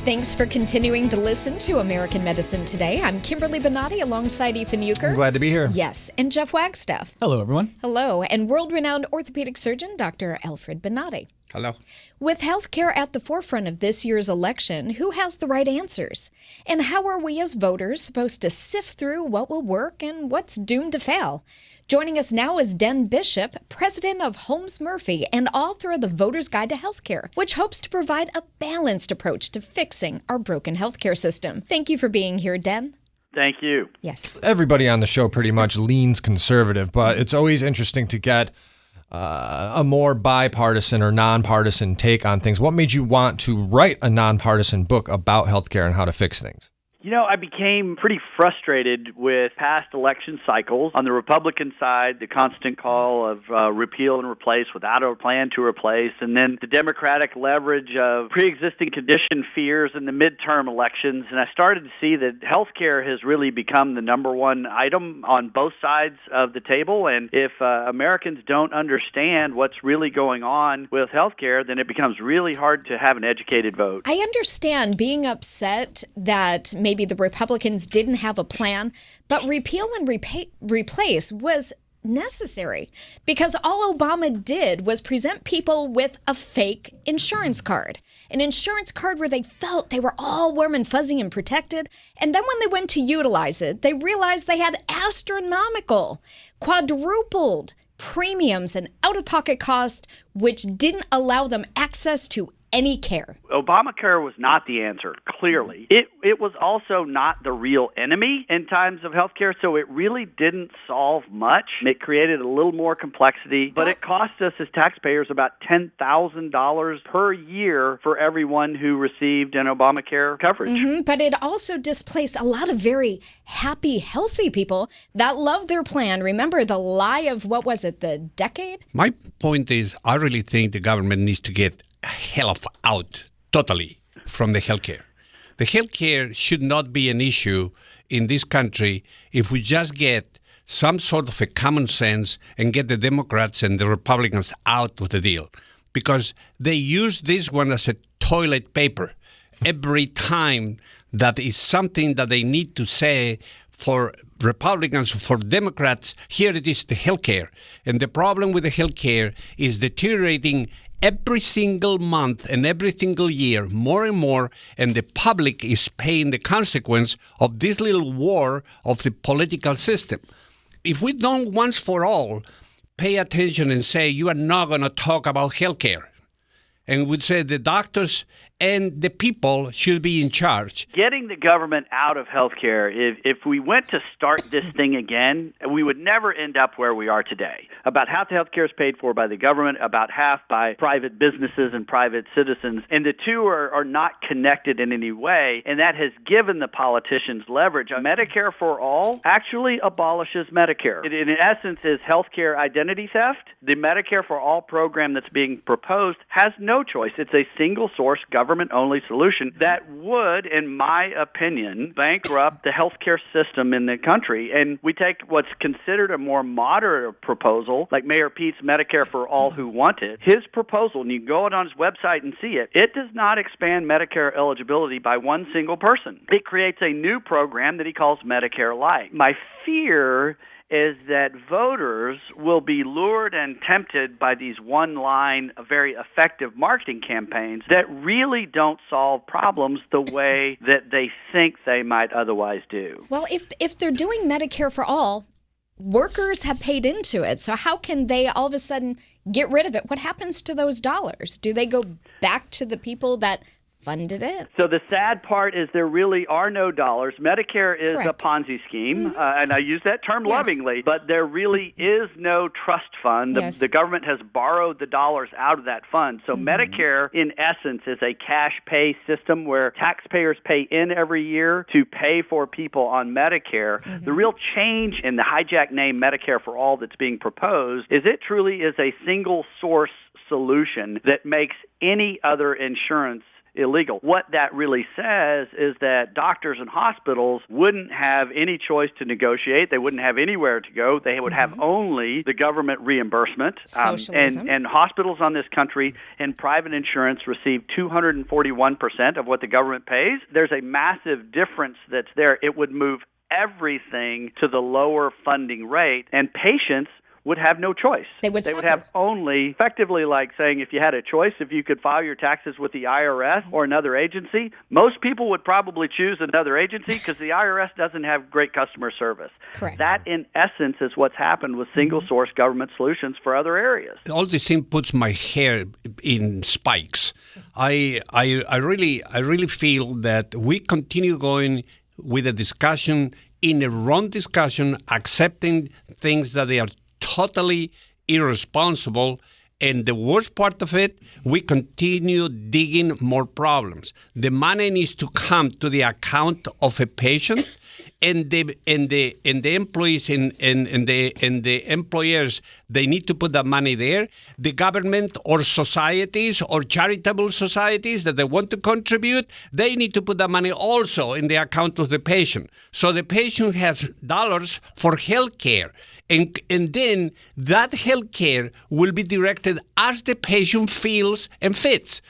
Thanks for continuing to listen to American Medicine Today. I'm Kimberly Bonati alongside Ethan Euchre. I'm glad to be here. Yes, and Jeff Wagstaff. Hello, everyone. Hello, and world-renowned orthopedic surgeon Dr. Alfred Bonati. Hello. With healthcare at the forefront of this year's election, who has the right answers? And how are we as voters supposed to sift through what will work and what's doomed to fail? Joining us now is Den Bishop, president of Holmes Murphy and author of The Voter's Guide to Healthcare, which hopes to provide a balanced approach to fixing our broken healthcare system. Thank you for being here, Den. Thank you. Yes. Everybody on the show pretty much leans conservative, but it's always interesting to get a more bipartisan or nonpartisan take on things. What made you want to write a nonpartisan book about healthcare and how to fix things? You know, I became pretty frustrated with past election cycles. On the Republican side, the constant call of repeal and replace without a plan to replace, and then the Democratic leverage of pre-existing condition fears in the midterm elections. And I started to see that healthcare has really become the number one item on both sides of the table. And if Americans don't understand what's really going on with healthcare, then it becomes really hard to have an educated vote. I understand being upset that maybe the Republicans didn't have a plan, but repeal and replace was necessary because all Obama did was present people with a fake insurance card, an insurance card where they felt they were all warm and fuzzy and protected. And then when they went to utilize it, they realized they had astronomical, quadrupled premiums and out-of-pocket costs, which didn't allow them access to any care. Obamacare was not the answer, clearly. It was also not the real enemy in times of healthcare, so it really didn't solve much. It created a little more complexity, but it cost us as taxpayers about $10,000 per year for everyone who received an Obamacare coverage. But it also displaced a lot of very happy, healthy people that love their plan. Remember the lie of, what was it, the decade? My point is, I really think the government needs to get hell out totally from the healthcare. The healthcare should not be an issue in this country if we just get some sort of a common sense and get the Democrats and the Republicans out of the deal, because they use this one as a toilet paper every time that is something that they need to say. For Republicans, for Democrats, here it is the healthcare. And the problem with the healthcare is deteriorating every single month and every single year, more and more, and the public is paying the consequence of this little war of the political system. If we don't once for all pay attention and say, you are not going to talk about healthcare, and would say the doctors and the people should be in charge. Getting the government out of healthcare, if we went to start this thing again, we would never end up where we are today. About half the healthcare is paid for by the government, about half by private businesses and private citizens, and the two are not connected in any way, and that has given the politicians leverage. Medicare for All actually abolishes Medicare. It, in essence, is healthcare identity theft. The Medicare for All program that's being proposed has no choice. It's a single-source government-only solution that would, in my opinion, bankrupt the healthcare system in the country. And we take what's considered a more moderate proposal, like Mayor Pete's Medicare for All Who Want It. His proposal, and you can go on his website and see it, it does not expand Medicare eligibility by one single person. It creates a new program that he calls Medicare Lite. My fear is that voters will be lured and tempted by these one-line, very effective marketing campaigns that really don't solve problems the way that they think they might otherwise do. Well, if they're doing Medicare for All, workers have paid into it. So how can they all of a sudden get rid of it? What happens to those dollars? Do they go back to the people that funded it? So the sad part is there really are no dollars. Medicare is Correct. a Ponzi scheme, and I use that term lovingly, but there really is no trust fund. The government has borrowed the dollars out of that fund. So Medicare, in essence, is a cash pay system where taxpayers pay in every year to pay for people on Medicare. The real change in the hijack name Medicare for All that's being proposed is it truly is a single source solution that makes any other insurance illegal. What that really says is that doctors and hospitals wouldn't have any choice to negotiate. They wouldn't have anywhere to go. They would have only the government reimbursement. Socialism. And hospitals on this country and private insurance receive 241% of what the government pays. There's a massive difference that's there. It would move everything to the lower funding rate, and patients would have no choice. They would They would have only, effectively like saying if you had a choice, if you could file your taxes with the IRS or another agency, most people would probably choose another agency because the IRS doesn't have great customer service. Correct. That, in essence, is what's happened with single-source government solutions for other areas. All this thing puts my hair in spikes. I really feel that we continue going with a discussion in a wrong discussion, accepting things that they are totally irresponsible, and the worst part of it, we continue digging more problems. The money needs to come to the account of a patient, and the employees and the employers, they need to put that money there. The government or societies or charitable societies that they want to contribute, they need to put that money also in the account of the patient. So the patient has dollars for health care. And then that health care will be directed as the patient feels and fits.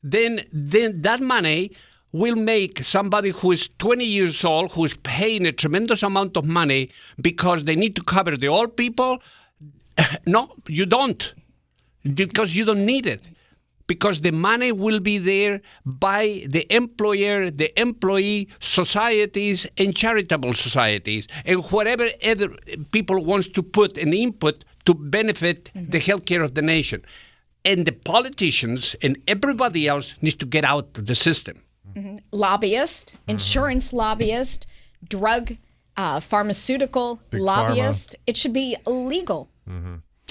Then that money will make somebody who is 20 years old, who is paying a tremendous amount of money because they need to cover the old people. No, you don't, because you don't need it. Because the money will be there by the employer, the employee, societies, and charitable societies, and whatever other people wants to put an input to benefit the healthcare of the nation. And the politicians and everybody else needs to get out of the system. Lobbyist, insurance lobbyist, drug, pharmaceutical Big lobbyist. pharma. It should be illegal.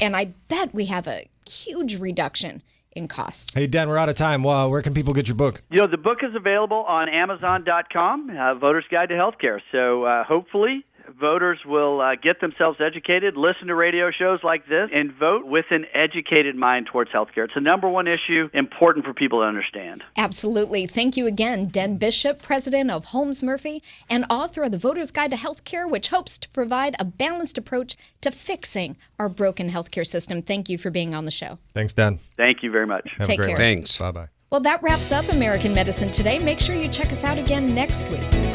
And I bet we have a huge reduction in costs. Hey, Dan, we're out of time. Well, where can people get your book? You know, the book is available on Amazon.com, Voter's Guide to Healthcare. So hopefully voters will get themselves educated, listen to radio shows like this, and vote with an educated mind towards healthcare. It's the number one issue, important for people to understand. Absolutely. Thank you again, Den Bishop, president of Holmes Murphy and author of The Voter's Guide to Healthcare, which hopes to provide a balanced approach to fixing our broken healthcare system. Thank you for being on the show. Thanks, Dan. Thank you very much. Have Take a great care. one. Thanks. Bye-bye. Well, that wraps up American Medicine Today. Make sure you check us out again next week.